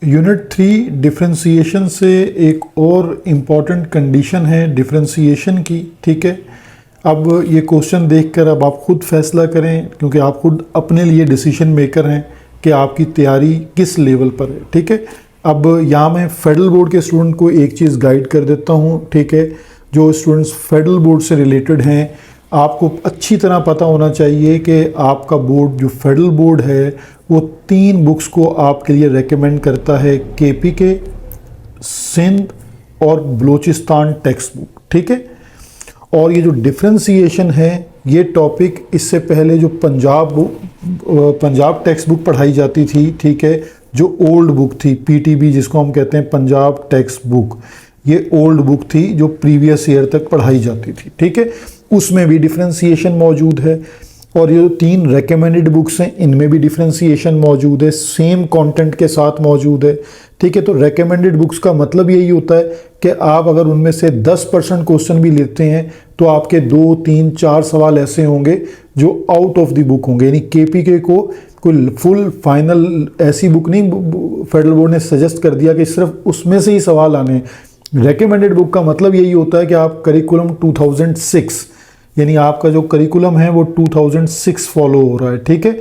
Unit 3 differentiation से एक और इम्पॉर्टेंट कंडीशन है डिफरेंशिएशन की, ठीक है। अब ये क्वेश्चन देखकर अब आप खुद फैसला करें, क्योंकि आप खुद अपने लिए डिसीजन मेकर हैं कि आपकी तैयारी किस लेवल पर है, ठीक है। अब यहाँ मैं फेडरल बोर्ड के स्टूडेंट को एक चीज़ गाइड कर देता हूँ, ठीक है। जो स्टूडेंट्स फेडरल बोर्ड से रिलेटेड हैं, आपको अच्छी तरह पता होना चाहिए कि आपका बोर्ड जो फेडरल बोर्ड है वो 3 बुक्स को आपके लिए रेकमेंड करता है, केपीके, सिंध और बलूचिस्तान टेक्स्ट बुक, ठीक है। और ये जो डिफरेंशिएशन है ये टॉपिक इससे पहले जो पंजाब टेक्स्ट बुक पढ़ाई जाती थी, ठीक है, जो ओल्ड बुक थी पीटीबी जिसको हम कहते हैं पंजाब टेक्स्ट बुक, ये ओल्ड बुक थी जो प्रीवियस ईयर तक पढ़ाई जाती थी, ठीक है। उसमें भी डिफरेंशिएशन मौजूद है। और ये 3 रेकमेंडेड बुक्स हैं, इनमें भी डिफरेंशिएशन मौजूद है, सेम कंटेंट के साथ मौजूद है, ठीक है। तो रेकमेंडेड बुक्स का मतलब यही होता है कि आप अगर उनमें से 10% क्वेश्चन भी लेते हैं तो आपके 2, 3, 4 सवाल ऐसे होंगे जो आउट ऑफ द बुक होंगे। यानी केपीके को कोई फुल फाइनल ऐसी बुक नहीं फेडरल बोर्ड ने सजेस्ट कर दिया कि सिर्फ उसमें से ही सवाल आने हैं। रेकमेंडेड बुक का मतलब यही होता है कि आप करिकुलम 2006 यानी आपका जो करिकुलम है वो 2006 फॉलो हो रहा है, ठीक है।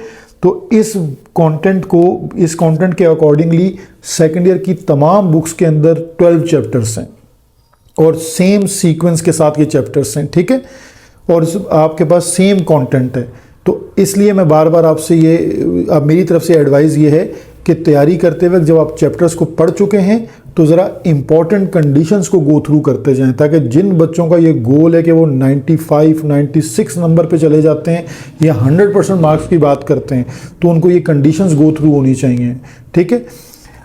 तो इस कंटेंट के अकॉर्डिंगली सेकेंड ईयर की तमाम बुक्स के अंदर 12 चैप्टर्स हैं और सेम सीक्वेंस के साथ ये चैप्टर्स हैं, ठीक है। और आपके पास सेम कंटेंट है, तो इसलिए मैं बार बार आपसे ये अब मेरी तरफ से एडवाइस ये है कि तैयारी करते वक्त जब आप चैप्टर्स को पढ़ चुके हैं तो ज़रा इम्पॉर्टेंट कंडीशंस को गो थ्रू करते जाएं, ताकि जिन बच्चों का ये गोल है कि वो 95, 96 नंबर पे चले जाते हैं या 100% मार्क्स की बात करते हैं, तो उनको ये कंडीशंस गो थ्रू होनी चाहिए, ठीक है।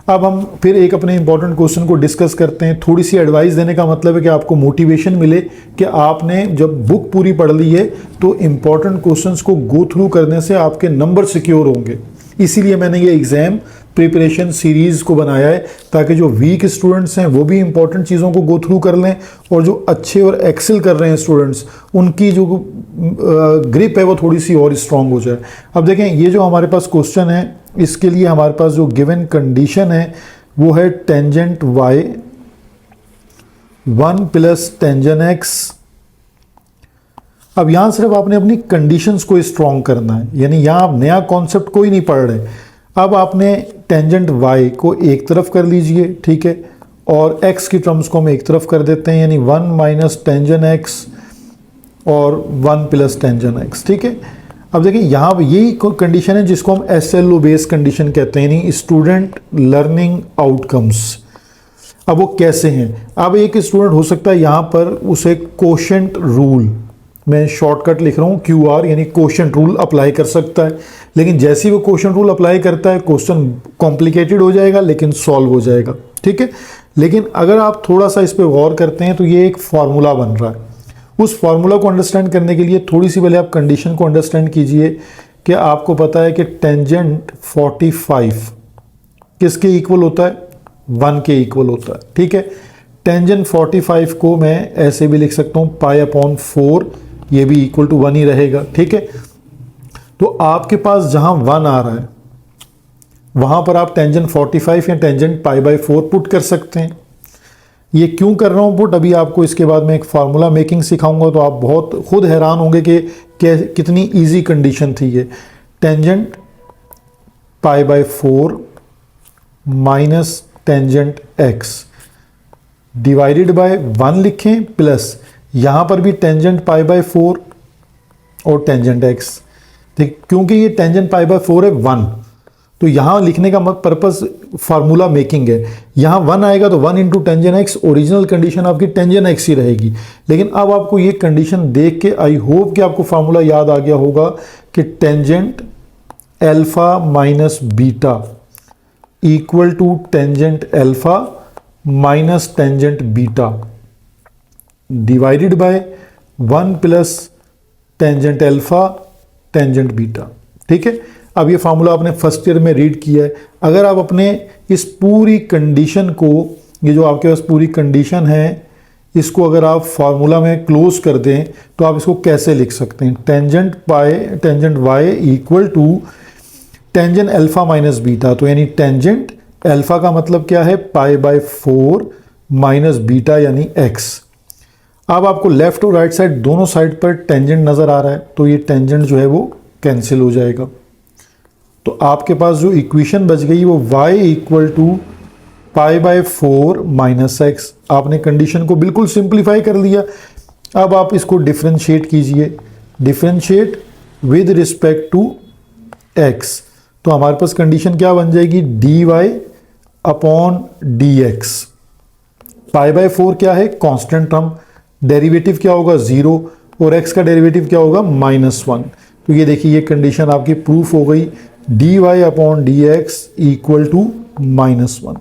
अब हम फिर एक अपने इंपॉर्टेंट क्वेश्चन को डिस्कस करते हैं। थोड़ी सी एडवाइस देने का मतलब है कि आपको मोटिवेशन मिले कि आपने जब बुक पूरी पढ़ ली है तो इम्पॉर्टेंट क्वेश्चंस को गो थ्रू करने से आपके नंबर सिक्योर होंगे। इसीलिए मैंने ये एग्ज़ाम प्रिपरेशन सीरीज़ को बनाया है, ताकि जो वीक स्टूडेंट्स हैं वो भी इंपॉर्टेंट चीज़ों को गो थ्रू कर लें और जो अच्छे और एक्सेल कर रहे हैं स्टूडेंट्स उनकी जो ग्रिप है वो थोड़ी सी और स्ट्रांग हो जाए। अब देखें, ये जो हमारे पास क्वेश्चन है इसके लिए हमारे पास जो गिवन कंडीशन है वो है tangent y 1 plus tangent x। अब यहाँ सिर्फ आपने अपनी कंडीशंस को स्ट्रॉन्ग करना है, यानी यहाँ आप नया कॉन्सेप्ट कोई नहीं पढ़ रहे। अब आपने टेंजेंट y को एक तरफ कर लीजिए, ठीक है, और x की टर्म्स को हम एक तरफ कर देते हैं, यानी 1 माइनस टेंजेंट x और 1 प्लस टेंजेंट x, ठीक है। अब देखिए यहाँ पर यही कंडीशन है जिसको हम SLO बेस्ड कंडीशन कहते हैं, यानी स्टूडेंट लर्निंग आउटकम्स। अब वो कैसे हैं? अब एक स्टूडेंट हो सकता है यहाँ पर उसे कोशेंट रूल, मैं शॉर्टकट लिख रहा हूँ QR, यानी कोशेंट रूल अप्लाई कर सकता है, लेकिन जैसे ही वो कोशेंट रूल अप्लाई करता है क्वेश्चन कॉम्प्लिकेटेड हो जाएगा लेकिन सॉल्व हो जाएगा, ठीक है। लेकिन अगर आप थोड़ा सा इस पर गौर करते हैं तो ये एक फार्मूला बन रहा है। उस फार्मूला को अंडरस्टैंड करने के लिए थोड़ी सी पहले आप कंडीशन को अंडरस्टैंड कीजिए कि आपको पता है कि टेंजेंट 45 किसके इक्वल होता है? 1 के इक्वल होता है, ठीक है। टेंजेंट 45 को मैं ऐसे भी लिख सकता हूँ π/4, ये भी इक्वल टू 1 ही रहेगा, ठीक है। तो आपके पास जहाँ 1 आ रहा है वहाँ पर आप टेंजेंट 45 या टेंजेंट π/4 पुट कर सकते हैं। ये क्यों कर रहा हूँ पुट, अभी आपको इसके बाद मैं एक फार्मूला मेकिंग सिखाऊंगा तो आप बहुत खुद हैरान होंगे कि कितनी इजी कंडीशन थी ये। Tangent π/4 minus tangent x divided by 1 लिखें, प्लस यहाँ पर भी टेंजेंट π/4 और टेंजेंट x, ठीक, क्योंकि ये टेंजेंट π/4 है 1, तो यहाँ लिखने का पर्पस फार्मूला मेकिंग है। यहाँ 1 आएगा तो 1 into tangent x, original condition आपकी टेंजेंट x ही रहेगी। लेकिन अब आपको ये कंडीशन देख के आई होप कि आपको फार्मूला याद आ गया होगा कि tangent alpha minus beta equal to tangent alpha minus tangent beta divided by 1 plus tangent alpha tangent beta, ठीक है। अब ये फार्मूला आपने फर्स्ट ईयर में रीड किया है। अगर आप अपने इस पूरी कंडीशन को, ये जो आपके पास पूरी कंडीशन है, इसको अगर आप फार्मूला में क्लोज कर दें तो आप इसको कैसे लिख सकते हैं? Tangent y equal to tangent alpha minus beta, तो यानी टेंजेंट अल्फा का मतलब क्या है, π/4 माइनस बीटा यानी x। अब आपको लेफ्ट और राइट साइड दोनों साइड पर टेंजेंट नज़र आ रहा है, तो ये टेंजेंट जो है वो कैंसिल हो जाएगा। तो आपके पास जो इक्वेशन बच गई वो y equal to π/4 minus x. आपने कंडीशन को बिल्कुल सिंप्लीफाई कर लिया। अब आप इसको डिफ्रेंशिएट कीजिए, differentiate with respect to x। तो हमारे पास कंडीशन क्या बन जाएगी, dy अपॉन dx। π/4 क्या है, कांस्टेंट टर्म, डेरिवेटिव क्या होगा 0 और x का डेरिवेटिव क्या होगा -1। तो ये देखिए ये कंडीशन आपकी प्रूफ हो गई, dy upon dx equal to -1।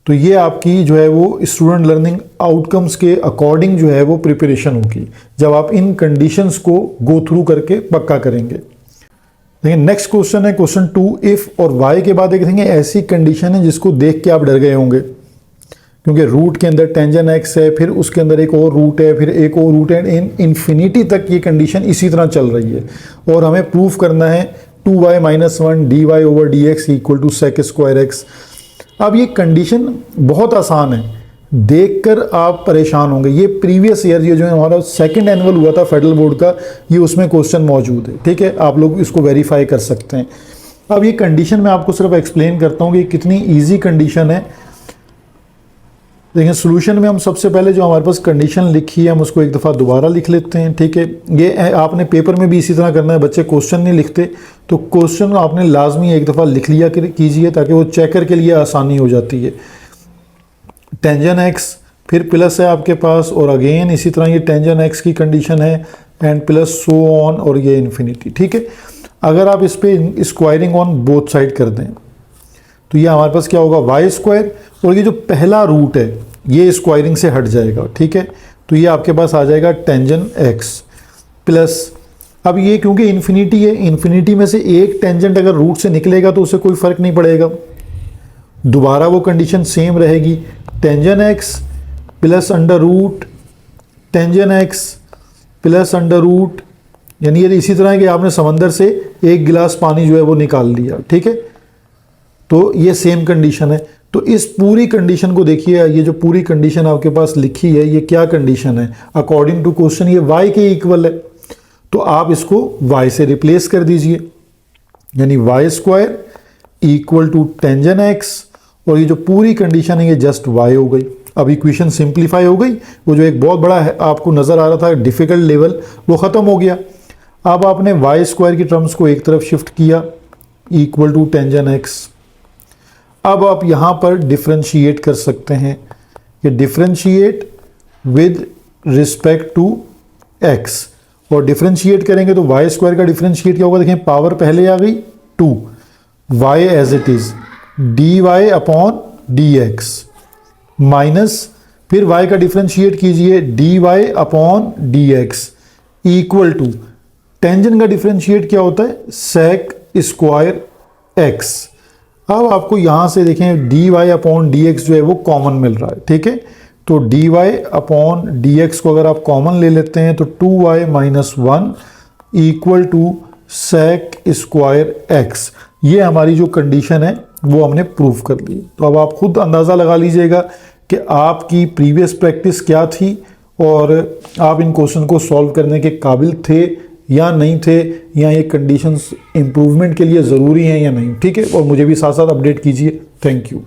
तो ये आपकी जो है वो स्टूडेंट लर्निंग आउटकम्स के अकॉर्डिंग जो है वो प्रिपरेशन होगी, जब आप इन कंडीशंस को गो थ्रू करके पक्का करेंगे। देखिए नेक्स्ट क्वेश्चन है क्वेश्चन 2। इफ और y के बाद देखेंगे ऐसी कंडीशन है जिसको देख के आप डर गए होंगे, क्योंकि रूट के अंदर टेंजेंट x है, फिर उसके अंदर एक और रूट है, फिर एक और रूट है, इन्फिनिटी तक ये कंडीशन इसी तरह चल रही है और हमें प्रूफ करना है 2y - 1 dy over dx equal to sec square x। अब ये कंडीशन बहुत आसान है, देखकर आप परेशान होंगे। ये प्रीवियस ईयर ये जो है हमारा सेकंड एनुअल हुआ था फेडरल बोर्ड का, ये उसमें क्वेश्चन मौजूद है, ठीक है, आप लोग इसको वेरीफाई कर सकते हैं। अब ये कंडीशन मैं आपको सिर्फ एक्सप्लेन करता हूँ कि कितनी ईजी कंडीशन है। देखिए सोल्यूशन में हम सबसे पहले जो हमारे पास कंडीशन लिखी है हम उसको एक दफ़ा दोबारा लिख लेते हैं, ठीक है। ये आपने पेपर में भी इसी तरह करना है, बच्चे क्वेश्चन नहीं लिखते तो क्वेश्चन आपने लाजमी एक दफ़ा लिख लिया कीजिए ताकि वो चेकर के लिए आसानी हो जाती है। टेंजेंट x फिर प्लस है आपके पास और अगेन इसी तरह ये टेंजेंट x की कंडीशन है एंड प्लस सो ऑन और ये इन्फिनिटी, ठीक है। अगर आप इस पे स्क्वायरिंग ऑन बोथ साइड कर दें तो ये हमारे पास क्या होगा वाई स्क्वायर और ये जो पहला रूट है ये स्क्वायरिंग से हट जाएगा, ठीक है। तो ये आपके पास आ जाएगा टेंजेंट x प्लस, अब ये क्योंकि इन्फिनिटी है, इन्फिनिटी में से एक टेंजेंट अगर रूट से निकलेगा तो उससे कोई फ़र्क नहीं पड़ेगा, दोबारा वो कंडीशन सेम रहेगी। Tangent x plus under root tangent x plus under root, यानी ये इसी तरह कि आपने समंदर से एक गिलास पानी जो है वो निकाल लिया, ठीक है। तो ये सेम कंडीशन है। तो इस पूरी कंडीशन को देखिए, ये जो पूरी कंडीशन आपके पास लिखी है ये क्या कंडीशन है, अकॉर्डिंग टू क्वेश्चन ये y के इक्वल है। तो आप इसको y से रिप्लेस कर दीजिए, यानी y square equal to tangent x और ये जो पूरी कंडीशन है ये जस्ट y हो गई। अब इक्वेशन सिंप्लीफाई हो गई, वो जो एक बहुत बड़ा है आपको नज़र आ रहा था डिफ़िकल्ट लेवल वो ख़त्म हो गया। अब आपने वाई स्क्वायर की टर्म्स को एक तरफ शिफ्ट किया इक्वल टू टेंजेंट x। अब आप यहाँ पर डिफ्रेंशिएट कर सकते हैं, ये differentiate with respect to x और डिफ्रेंशिएट करेंगे तो वाई स्क्वायर का डिफ्रेंशिएट क्या होगा, देखें पावर पहले आ गई 2, y as it is dy upon dx minus फिर y का डिफ्रेंशिएट कीजिए dy upon dx equal to tangent का डिफ्रेंशिएट क्या होता है sec स्क्वायर x। अब आपको यहाँ से देखें dy अपॉन dx जो है वो कॉमन मिल रहा है, ठीक है। तो dy अपॉन dx को अगर आप कॉमन ले लेते हैं तो 2y minus 1 equal to sec square x। ये हमारी जो कंडीशन है वो हमने प्रूव कर ली। तो अब आप खुद अंदाज़ा लगा लीजिएगा कि आपकी प्रीवियस प्रैक्टिस क्या थी और आप इन क्वेश्चन को सॉल्व करने के काबिल थे या नहीं थे, या ये कंडीशंस इम्प्रूवमेंट के लिए ज़रूरी हैं या नहीं, ठीक है। और मुझे भी साथ साथ अपडेट कीजिए। Thank you.